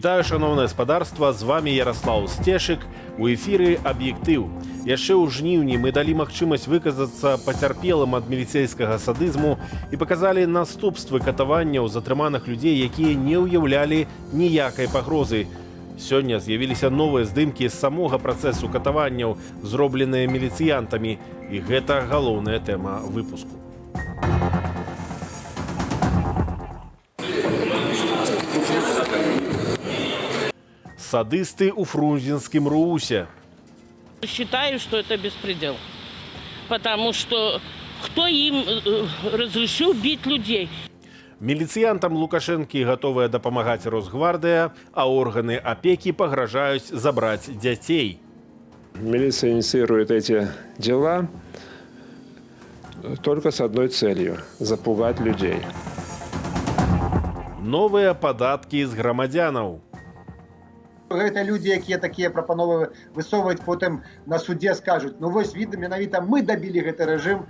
Вітаю, шановне господарство, з вами Ярослав Стешик. У эфіры «Аб'ектыў». Яшчэ ў жніўні мы далі магчымасць выказацца пацярпелым ад міліцэйскага садызму і паказалі наступствы катаванняў затрыманых людзей, якія не ўяўлялі ніякай пагрозы. Сёння з'явіліся новыя здымкі з самога працэсу катаванняў, зробленыя міліцыянтамі. І гэта галоўная тэма выпуску. Садысты у фрунзенскім РУУсе. Считаю, что это беспредел. Потому что кто им разрешил бить людей? Міліцыянтам Лукашэнкі гатовыя дапамагаць Росгвардыя, а органы опеки пагражаюць забраць дзяцей. Милиция инициирует эти дела только с одной целью – запугать людей. Новыя падаткі з грамадзянаў. Гэта людзі, якія такія прапановы высоўваюць, потым на судзе скажуць: ну вось відно, менавіта мы дабілі гэты рэжым.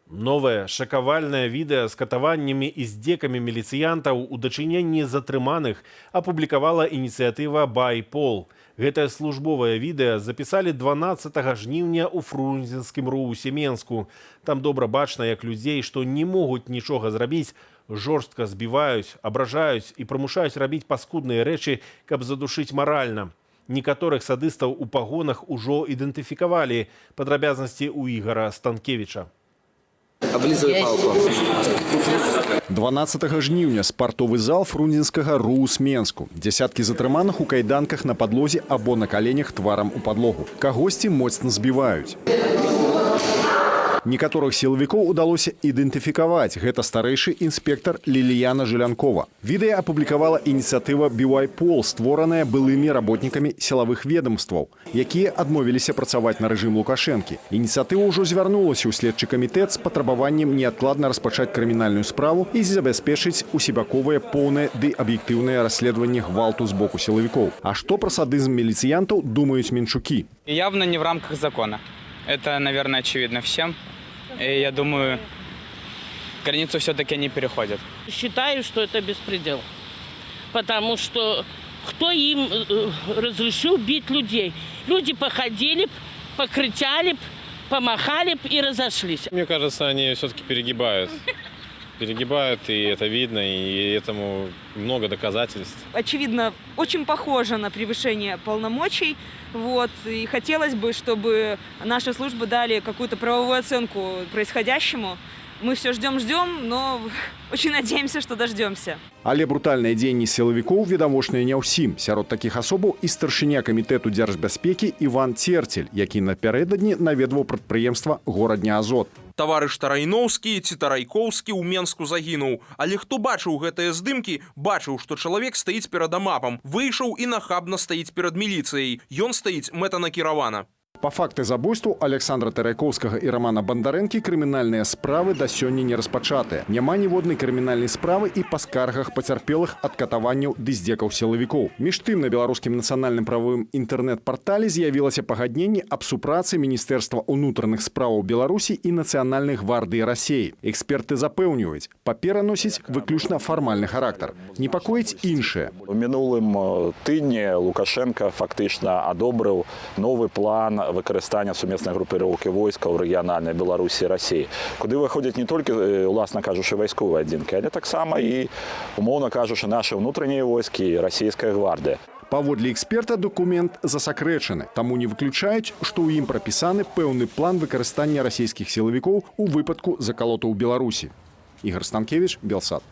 Новае шакавальнае відэа з катаваннямі і здзекамі міліцыянтаў у дачыненні затрыманых апублікавала ініцыятыва «Байпол». Гэтае службовае відэа запісалі 12 жніўня ў фрунзенскім РУУсе Менску. Там добра бачна, як людзей, што не могуць нічога зрабіць, жорстка збіваюць, абражаюць і прымушаюць рабіць паскудныя рэчы, каб задушыць маральна. Некаторых садыстаў у пагонах ужо ідэнтыфікавалі. Падрабязнасці ў Ігара Станкевіча. 12 жніўня спартовы зал фрунзенскага РУУС Менску. Дзясяткі затрыманых у кайданках на падлозе або на каленях тварам у падлогу. Кагосьці моцна збіваюць. Некаторых сілавікоў удалося ідэнтыфікаваць. Гэта старэйшы інспектар Ліліяна Жылянкова. Відэа апублікавала ініцыятыва «Байпол», створаная былымі работнікамі сілавых ведомстваў, якія адмовіліся працаваць на рэжым Лукашэнкі. Ініцыятыва ўжо звярнулася ў следчы камітэт з патрабаваннем неадкладна распачаць крымінальную справу і забяспечыць усебаковае, поўнае ды аб'ектыўнае расследаванне гвалту з боку сілавікоў. А што пра садызм міліцыянтаў думаюць менчукі? Явно не в рамках закона. Это, наверное, очевидно всем. И я думаю, границу все-таки они переходят. Считаю, что это беспредел. Потому что кто им разрешил бить людей? Люди походили, покричали, помахали и разошлись. Мне кажется, они все-таки перегибают. Перегибают, и это видно, и этому много доказательств. Очевидно, очень похоже на превышение полномочий. Вот. И хотелось бы, чтобы наши службы дали какую-то правовую оценку происходящему. Мы все ждем, но очень надеемся, что дождемся. Але брутальныя дзеянні сілавікоў відавочныя не ўсім. Сярод такіх асобаў і старшыня камітэту дзяржбяспекі Іван Церцель, які напярэдадні наведваў прадпрыемства «Горадня Азот». Таварыш Тарайноўскі ці Тарайкоўскі ў Менску загінуў. Але хто бачыў гэтыя здымкі, бачыў, што чалавек стаіць перад амапам, выйшаў і нахабна стаіць перад міліцыяй. Ён стаіць мэтанакіравана. Па факты забойству Александра Тарайкоўскага і Романа Бандарэнкі крымінальныя справы да сёння не распачатыя. Няма ніводнай крымінальнай справы і па скаргах пацярпелых ад катаванняў ды здзекаў сілавікоў. Між тым, на беларускім нацыянальным правовым інтэрнэт-партале з'явілася пагадненне аб супрацы Міністэрства ўнутраных справаў Беларусі і Нацыянальнай гвардыі Расіі. Эксперты запэўніваюць, папера носіць выключна фармальны характар. Непакоіць іншае. У мінулым тыдні Лукашенко фактычна адобрыў новы план выкарыстання сумеснай групіроўкі войскаў рэгіянальнай Беларусі і Расіі, куды выходзяць не толькі, уласна кажучы, вайсковыя адзінкі, але таксама і, умоўна кажучы, нашы ўнутраныя войскі і расійская гвардыя. Паводле эксперта документ засакрэчаны, таму не выключаюць, што ў ім прапісаны пэўны план выкарыстання расійскіх сілавікоў у выпадку закалотаў у Беларусі. Ігар Станкевіч, Белсад.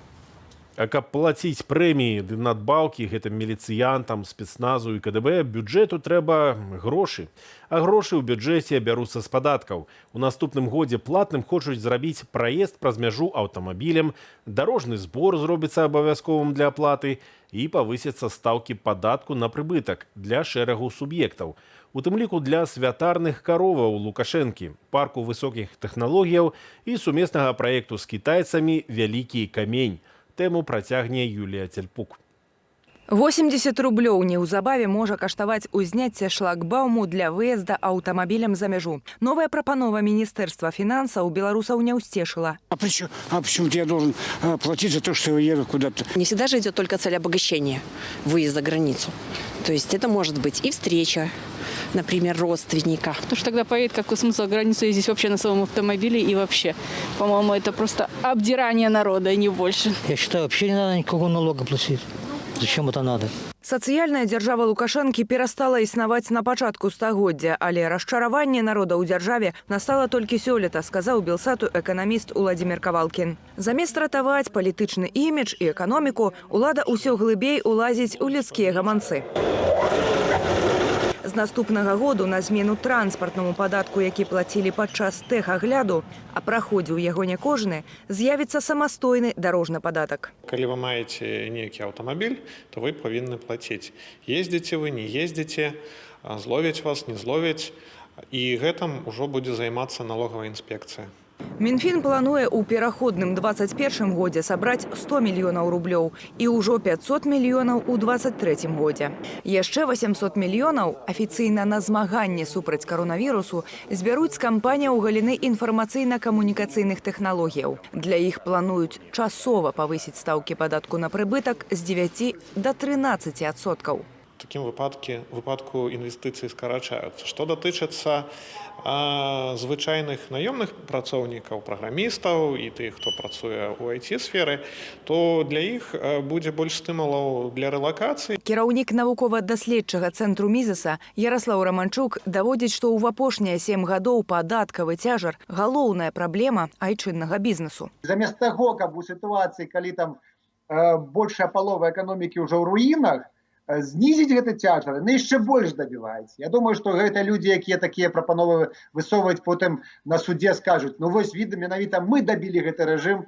А каб плаціць прэміі ды надбаўкі гэтым міліцыянтам, спецназу і КДБ, бюджэту трэба грошы. А грошы ў бюджэце бяруцца з падаткаў. У наступным годзе платным хочуць зрабіць праезд праз мяжу аўтамабілем, дарожны збор зробіцца абавязковым для аплаты і павысяцца стаўкі падатку на прыбытак для шэрагу суб'ектаў. У тым ліку для святарных кароваў Лукашэнкі, парку высокіх тэхналогіяў і сумеснага праекту з кітайцамі «Вялікі камень». Тэму працягне Юлія Цельпук. 80 рублёў неўзабаве можа каштаваць узняцце шлагбауму для выезда аўтамабілем за мяжу. Новая прапанова Міністэрства фінансаў беларусаў не ўсцешыла. А почему я должен платить за то, что я еду куда-то? Не всегда же идет только цель обогащения, выезд за границу. То есть это может быть и встреча, например, родственника. Потому что тогда поедет, какой смысл за границу ездить вообще на своем автомобиле и вообще. По-моему, это просто обдирание народа и не больше. Я считаю, вообще не надо никакого налога платить. Зачем это надо? Сацыяльная дзяржава Лукашэнкі перастала існаваць на пачатку стагоддзя, але расчараванне народа ў дзяржаве настала толькі сёлета, сказаў Белсату эканаміст Уладзімір Кавалкін. Замест ратаваць палітычны імідж і эканоміку, улада ўсё глыбей улазіць у людскія гаманцы. З наступнага году на змену транспартнаму падатку, які плацілі падчас тэхагляду, а праходзіў яго не кожны, з'явіцца самастойны дарожны падатак. Калі вы маеце нейкі аўтамабіль, то вы павінны плаціць. Ездзіце вы, не ездзіце, зловяць вас, не зловяць, і гэтым ужо будзе займацца налогавая інспекцыя. Мінфін плануе ў пераходным 21 годзе сабраць 100 мільёнаў рублёў і ўжо 500 мільёнаў у 23 годзе. Яшчэ 800 мільёнаў афіцыйна на змаганне супраць каронавірусу збяруць з кампанія ў галіны інфармацыйна-камунікацыйных тэхналогіяў. Для іх плануюць часова павысіць стаўкі падатку на прыбытак з 9 до 13%. В такім выпадку інвестыцыі скарачаюцца. Што датычыцца звычайных наёмных працоўнікаў, праграмістаў і тых, хто працуе ў IT-сферы, то для іх будзе больш стымулаў для рэлакацыі. Кіраўнік навукова-даследчага цэнтру Мізеса Яраслаў Раманчук даводзіць, што ў апошнія 7 гадоў падаткавы цяжар – галоўная праблема айчыннага бізнесу. Замест таго, каб у сітуацыі, калі там большая палова эканомікі ўжо ў руінах, знізіць гэты цяжар, яны яшчэ больш дабіваюць. Я думаю, што гэта людзі, якія такія прапановы высоўваюць, потым на судзе скажуць, ну вось віда, менавіта мы дабілі гэты рэжым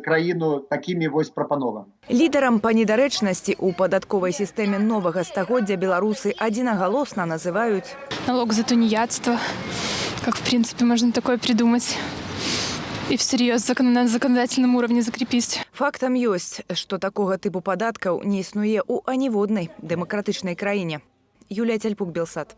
краіну такімі вось прапановамі. Лідарам па недарэчнасці ў падатковай сістэме новага стагоддзя беларусы адзінагалосна называюць налог за тунеядство. Как, в принципе, можно такое придумать? И всерьез на законодательном уровне закрепіць. Фактам ёсць, што такога тыпу падаткаў не існуе ў аніводнай дэмакратычнай краіне. Юлія Цяльпук, Белсат.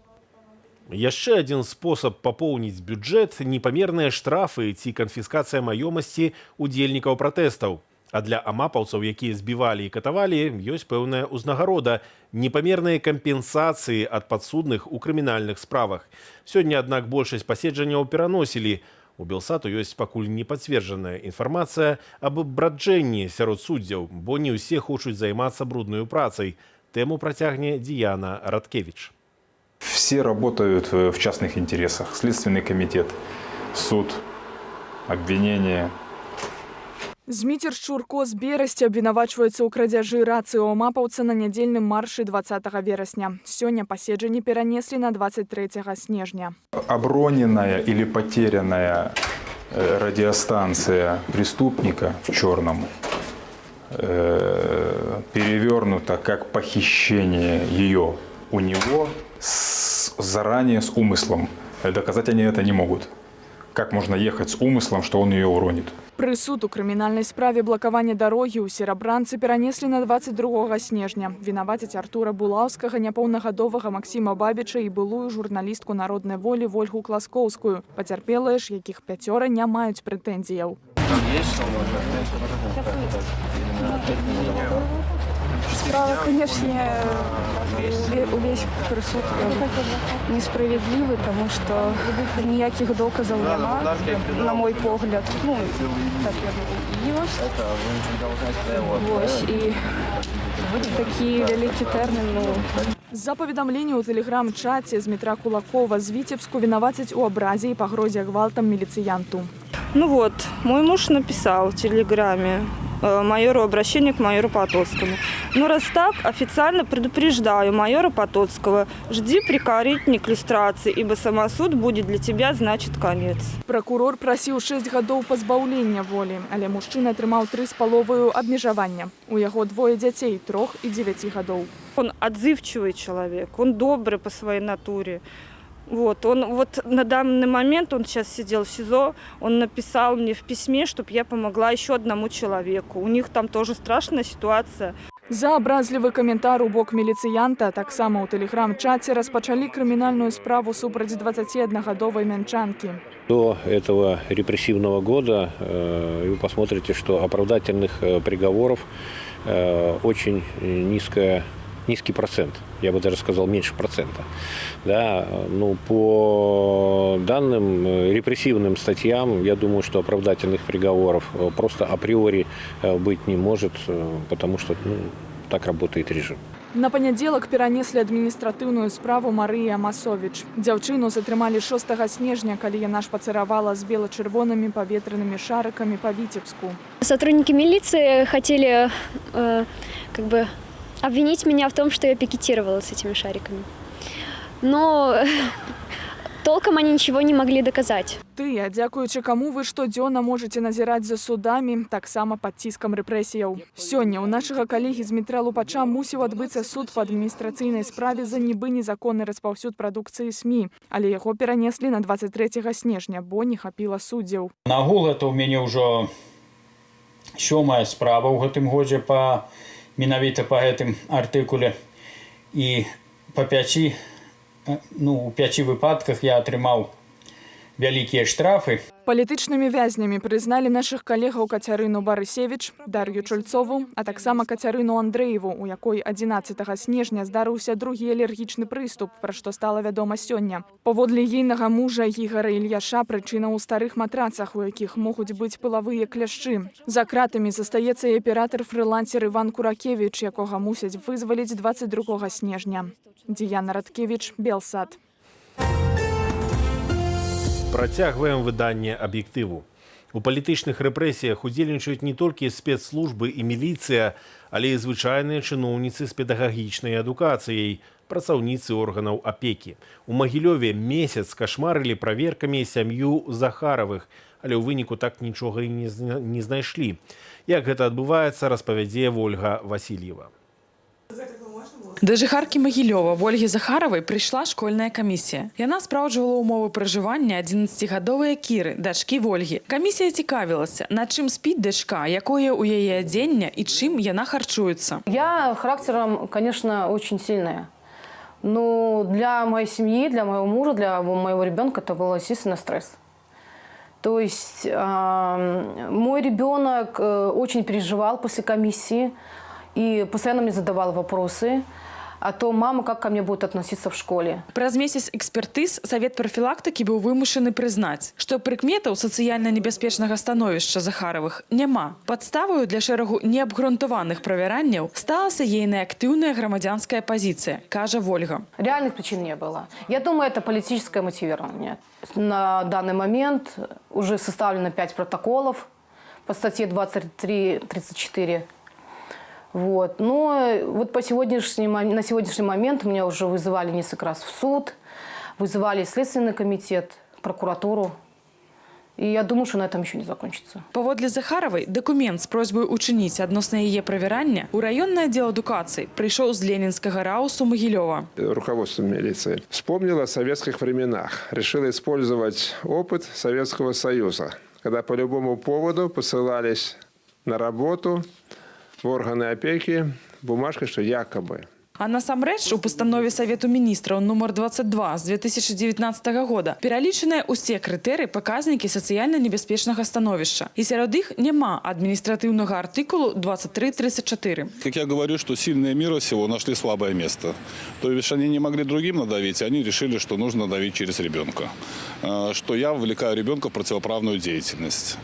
Яшчэ адзін спосаб папоўніць бюджэт – непамерныя штрафы ці канфіскацыя маёмасці удзельнікаў пратэстаў. А для амапаўцаў, якія збівалі і катавалі, ёсць пэўная ўзнагарода – непамерныя кампенсацыі ад падсудных у крымінальных справах. Сёння, аднак, большасць паседжанняў пераносілі. У Белсату ёсць пакуль непацверджаная інфармацыя аб браджэнні сярод суддзяў, бо не ўсе хочуць займацца бруднаю працай. Тэму працягне Діяна Радкевіч. Все работают в частных интересах. Следственный комитет, суд, обвинение. Зміцер Шчурко з Берасці абвінавачваецца ў крадзяжы рацыі ў амапаўца на нядзельным маршы 20 верасня. Сёння паседжанні перанеслі на 23 снежня. Оброненная или потерянная радиостанция преступника в черном перевернута как похищение ее у него заранее с умыслом. Доказать они это не могут. Как можно ехать с умыслом, что он ее уронит? Прысуд у крымінальнай справе блакавання дарогі ў Серабранцы перанеслі на 22 снежня. Вінавацяць Артура Булаўскага, няпоўнагадовага Максіма Бабіча і былую журналістку «Народнай волі» Вольгу Класкоўскую. Пацярпелыя ж, якіх 5 не маюць прэтэнзіяў. Справа, конечно, весь прысуд несправедливый, потому что никаких доказов няма, на мой погляд. Ну, так ёсць. Вось, и такие великие термины. З-за паведамлення ў тэлеграм-чаце з Дмітра Кулакова з Віцебску вінавацяць у абразе і пагрозе гвалтам міліцыянту. Ну вот, мой муж написал в телеграме майору обращение к майору Потоцкому. Ну раз так, официально предупреждаю майора Потоцкого, жди прикорительник люстрации, ибо самосуд будет для тебя значит конец. Прокурор просіў 6 гадоў пазбаўлення волі, але мужчына атрымаў 3,5 абмежавання. У яго 2 дзяцей, 3 і 9 гадоў. Он отзывчивый человек, он добрый по своей натуре. Вот на данный момент, он сейчас сидел в СИЗО, он написал мне в письме, чтобы я помогла еще одному человеку. У них там тоже страшная ситуация. За абразлівы каментар у бок міліцыянта таксама ў тэлеграм-чаце распачалі крымінальную справу супраць 21-гадовай мянчанкі. До этого репрессивного года вы посмотрите, что оправдательных приговоров очень низкий процент. Я бы даже сказал, меньше процента. Да, ну, по данным репрессивным статьям, я думаю, что оправдательных приговоров просто априори быть не может, потому что так работает режим. На панядзелак перанеслі адміністратыўную справу Марыі Амасовіч. Дзяўчыну затрымалі 6 снежня, калі яна шпацыравала з бела-чырвонымі паветранымі шарыкамі па Віцебску. Сотрудники милиции хотели обвинить меня в том, что я пикетировала с этими шариками. Но толком они ничего не могли доказать. Тыя, дзякуючы каму вы штодзённа можете назіраць за судамі, таксама пад ціскам рэпрэсіяў. Сёння ў нашага калегі з метра Лупача мусіў адбыцца суд па адміністрацыйнай справе за нібы незаконны распаўсюд прадукцыі СМІ, але яго перанеслі на 23 снежня, бо не хапіла суддзяў. Нагул это ў мяне ўжо 7-я справа ў гэтым годзе менавіта па гэтым артыкуле. І па 5 выпадках я атрымаў вялікія штрафы. Палітычнымі вязнямі прызналі нашых калегаў Кацярыну Барысевіч, Дар'ю Чульцову, а таксама Кацярыну Андрэеву, у якой 11 снежня здарыўся другі алергічны прыступ, пра што стала вядома сёння. Паводле ейнага мужа Ігара Ільяша прычына ў старых матрацах, у якіх могуць быць пылавыя кляшчы. За кратамі застаецца і аператар-фрылансер Іван Куракевіч, якога мусяць вызваліць 22 снежня. Діяна Радкевіч, Белсад. Працягваем выданне «Аб'ектыву». У палітычных рэпрэсіях удзельнічаюць не толькі спецслужбы і міліцыя, але і звычайныя чыноўніцы з педагагічнай адукацыяй, працаўніцы органаў апекі. У Магілёве месяц кашмарылі праверкамі сям'ю Захаравых, але ў выніку так нічога і не знайшлі. Як гэта адбываецца, распавядзе Вольга Васильева. Да жыхаркі Магілёва Вольгі Захаравай прыйшла школьная камісія. Яна спраўджвала ўмовы пражывання 11-гадовай Кіры, дачкі Вольгі. Камісія цікавілася, на чым спіць дачка, якое ў яе адзенне і чым яна харчуецца. Я характером, конечно, очень сильная. Но для моей семьи, для моего мужа, для моего ребенка это был, естественно, стресс. То есть мой ребенок очень переживал после комиссии и постоянно мне задавал вопросы о том, мама, как ко мне будет относиться в школе. Праз месяц экспертыз Савет прафілактыкі быў вымушаны прызнаць, што прыкметаў сацыяльна небяспечнага становішча Захаравых няма. Падставаю для шэрагу неабгрунтаваных правяранняў сталася ейная актыўная грамадзянская пазіцыя, кажа Вольга. Реальных причин не было. Я думаю, это политическое мотивирование. На данный момент уже составлено 5 протоколов по статье 23-34. Вот. Но вот на сегодняшний момент меня уже вызывали несколько раз в суд, вызывали Следственный комитет, прокуратуру. И я думаю, что на этом еще не закончится. Паводле Захаравай документ з просьбой учыніць адносна яе правярання у раённы аддзел адукацыі прыйшоў з Ленинскага раусу Магілёва. Руководство милиции вспомнило о советских временах. Решило использовать опыт Советского Союза, когда по любому поводу посылались на работу в органы опеки бумажкой, что якобы. А насамрэч у пастанове Савету міністраў нумар 22 з 2019 года пералічаныя ўсе крытэрыі паказнікі сацыяльна небяспечнага становішча. І сярод іх няма адміністратыўнага артыкулу 23-34. Как я говорю, что сильные мира сего нашли слабое место. То есть они не могли другим надавить, они решили, что нужно давить через ребенка. Что я вовлекаю ребенка в противоправную деятельность.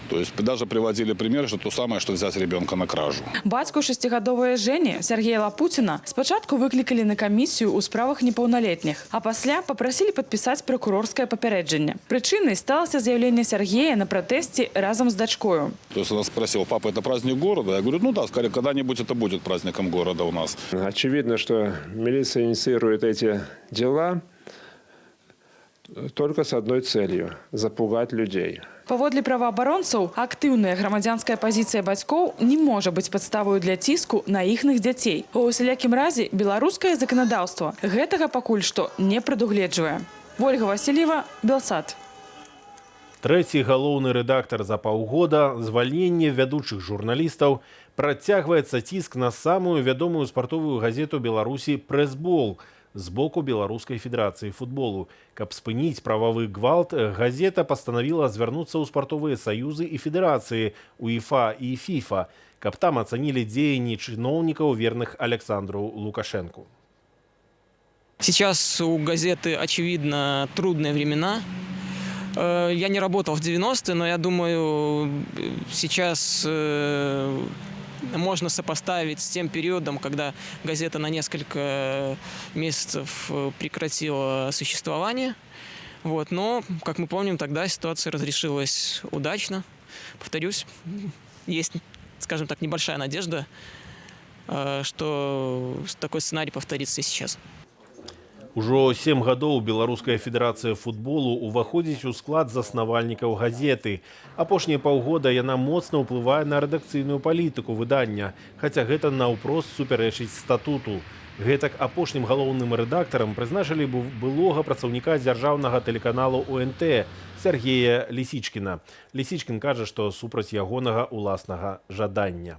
То есть даже приводили пример, что то самое, что взять ребенка на кражу. Бацьку 6-гадовай Жені Сергея Лапутіна спачатку выклікалі на камісію ў справах непаўналетніх, а пасля папрасілі падпісаць пракурорскае папярэджанне. Прычынай сталася з'яўленне Сергея на пратэсце разам з дачкою. То есть он спросил: папа, это праздник города? Я говорю, ну да, скорее, когда-нибудь это будет праздником города у нас. Очевидно, что милиция инициирует эти дела только с одной целью – запугать людей. Паводле праваабаронцаў, актыўная грамадзянская пазіцыя бацькоў не можа быць падставою для ціску на іхных дзяцей. У усялякім разе беларускае заканадаўства гэтага пакуль што не прадугледжвае. Вольга Васильева, Белсад. Трэці галоўны рэдактар за паўгода, звальненне вядучых журналістаў, Працягваецца ціск на самую вядомую спартовую газету Беларусі «Прэсбол» з боку Беларускай федэрацыі футболу. Каб спыніць прававы гвалт, газета пастанавіла звярнуцца ў спартовыя саюзы і федэрацыі УЕФА і ФІФА, каб там ацанілі дзеянні чыноўнікаў, верных Александру Лукашенку. Сейчас у газеты, очевидно, трудные времена. Я не работал в 90-е, но я думаю, сейчас можно сопоставить с тем периодом, когда газета на несколько месяцев прекратила существование. Вот. Но, как мы помним, тогда ситуация разрешилась удачно. Повторюсь, есть, скажем так, небольшая надежда, что такой сценарий повторится и сейчас. Ужо 7 гадоў Беларуская федэрацыя футболу уваходзіць у склад заснавальнікаў газеты. Апошнія паўгода яна моцна ўплывае на рэдакцыйную палітыку выдання, хаця гэта наўпрост супярэчыць статуту. Гэтак апошнім галоўным рэдактарам прызначылі былога працаўніка дзяржаўнага тэлеканалу ОНТ Сергея Лісічкіна. Лісічкін кажа, што супраць ягонага ўласнага жадання.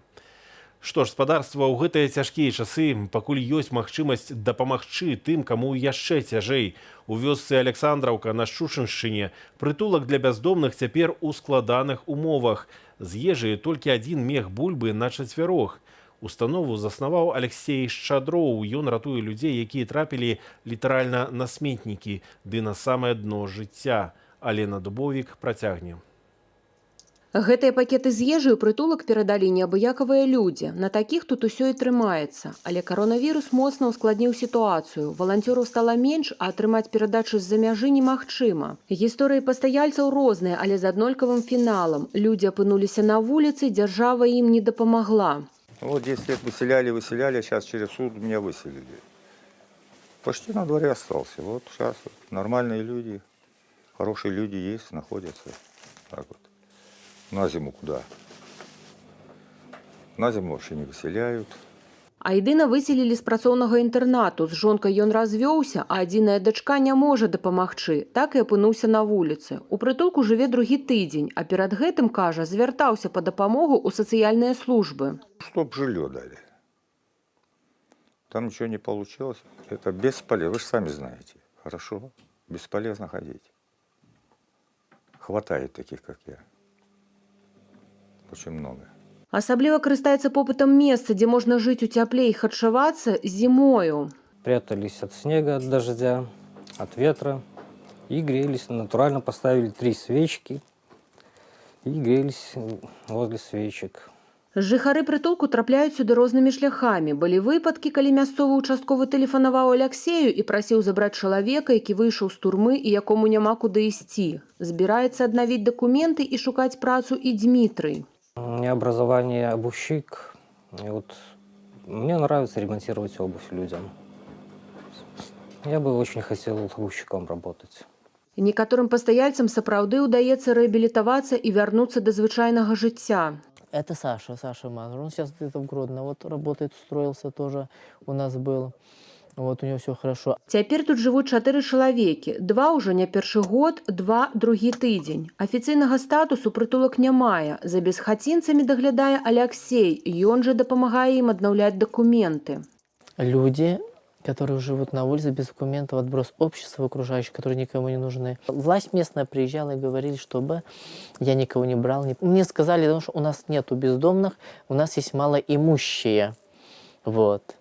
Што ж, спадарства, ў гэтыя цяжкія часы, пакуль ёсць магчымасць дапамагчы тым, каму яшчэ цяжэй. У вёсцы Александраўка на Шчучыншчыне прытулак для бяздомных цяпер у складаных умовах. З ежы толькі адзін мех бульбы на 4. Установу заснаваў Алексей Шчадроў. Ён ратуе людзей, якія трапілі літаральна на сметнікі, ды на самае дно жыцця. Алена Дубовік працягне. Гэтыя пакеты з ежай у прытулак перадалі неабыякавыя людзі. На такіх тут усё і трымаецца. Але каронавірус моцна ўскладніў сітуацыю. Валанцёраў стала менш, а атрымаць перадачу з-за мяжы немагчыма. Гісторыі пастаяльцаў розныя, але з аднолькавым фіналам. Людзі апынуліся на вуліцы, дзяржава ім не дапамагла. Вот 10 лет выселяли, а сейчас через суд меня выселили. Почти на дворе остался. Вот сейчас нормальные люди, хорошие люди есть, находятся. Так вот. На зиму куда? На зиму вообще не выселяют. Айдына выселілі з працоўнага інтэрнату. З жонкай ён развёўся, а адзіная дачка не можа дапамагчы. Так і апынуўся на вуліцы. У прытулку жыве другі тыдзень, а перад гэтым, кажа, звяртаўся па дапамогу ў сацыяльныя службы. Чтоб жилье дали. Там ничего не получилось. Это бесполезно. Вы же сами знаете. Хорошо. Бесполезно ходить. Хватает таких, как я. Очень много. Асабліва карыстаецца попытам месца, дзе можна жыць у цяпле і харчавацца зімою. Прятались от снега, от дождя, от ветра и грелись. Натурально поставили 3 свечки и грелись возле свечек. Жыхары прытулку трапляюць сюды рознымі шляхамі. Былі выпадкі, калі мясцовы участковы тэлефанаваў Аляксею і прасіў забраць чалавека, які выйшаў з турмы і якому няма куды ісці. Збіраецца аднавіць дакументы і шукаць працу і Дмітрый. У меня образование обувщик. И вот мне нравится ремонтировать обувь людям. Я бы очень хотел обувщиком работать. Некаторым пастаяльцам сапраўды ўдаецца рэабілітавацца і вярнуцца да звычайнага жыцця. Это Саша Мазур. Он сейчас где-то в Гродно вот работает, устроился тоже у нас был. Вот у него все хорошо. Цяпер тут жывуць 4 чалавекі. 2 ўжо не першы год, 2 другі тыдзень. Афіцыйнага статусу прытулак не мае. За безхацінцамі даглядае Аляксей. Ён жа дапамагае ім аднаўляць дакументы. Люди, которые живут на улице без документов, отброс общества окружающих, которые никому не нужны. Власть местная приезжала и говорили, чтобы я никого не брал. Мне сказали, что у нас нету бездомных, у нас есть малоимущие. Вот.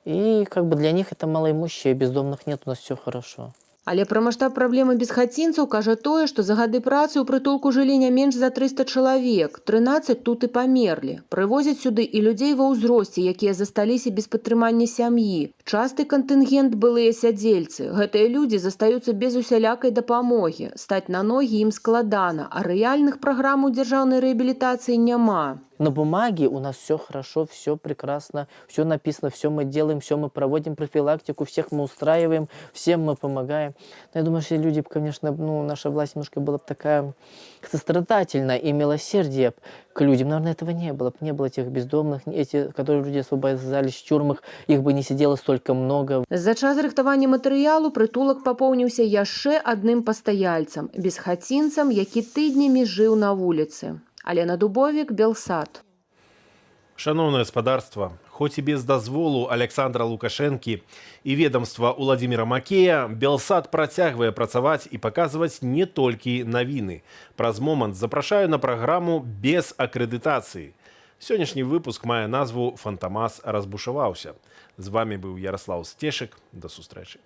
И как бы для них это малоимущие, бездомных нет, у нас все хорошо. Але пра маштаб праблемы безхацінцаў кажа тое, што за гады працы ў прытулку жылі не менш за 300 чалавек. 13 тут і памерлі. Прывозяць сюды і людзей ва ўзросце, якія засталіся без падтрымання сям'і. Часты кантынгент былыя сядзельцы. Гэтыя людзі застаюцца без усялякай дапамогі. Стаць на ногі ім складана, а рэальных праграм у дзяржаўнай рэабілітацыі няма. На бумаге у нас все хорошо, все прекрасно, все написано, все мы делаем, все мы проводим профилактику, всех мы устраиваем, всем мы помогаем. Но я думаю, что люди, конечно, наша власть немножко была бы такая сострадательна и милосердие к людям. Наверное, этого не было. Не было этих бездомных, эти, которые люди освобождались в тюрьмах, их бы не сидело столько много. За час рыхтавання матэрыялу прытулак папоўніўся яшчэ адным пастаяльцам, безхацінцам, які тыднямі жыў на вуліцы. Алена Дубовік, Белсат. Шановное господарство, хоть и без дозволу Александра Лукашенки и ведомства Уладзіміра Макея, Белсат працягвае працаваць и показывать не только новины. Праз момент запрашаю на программу без аккредитации. Сённяшні выпуск мае назву «Фантамас разбушаваўся». З вами был Ярослав Стешек. До сустрэчы.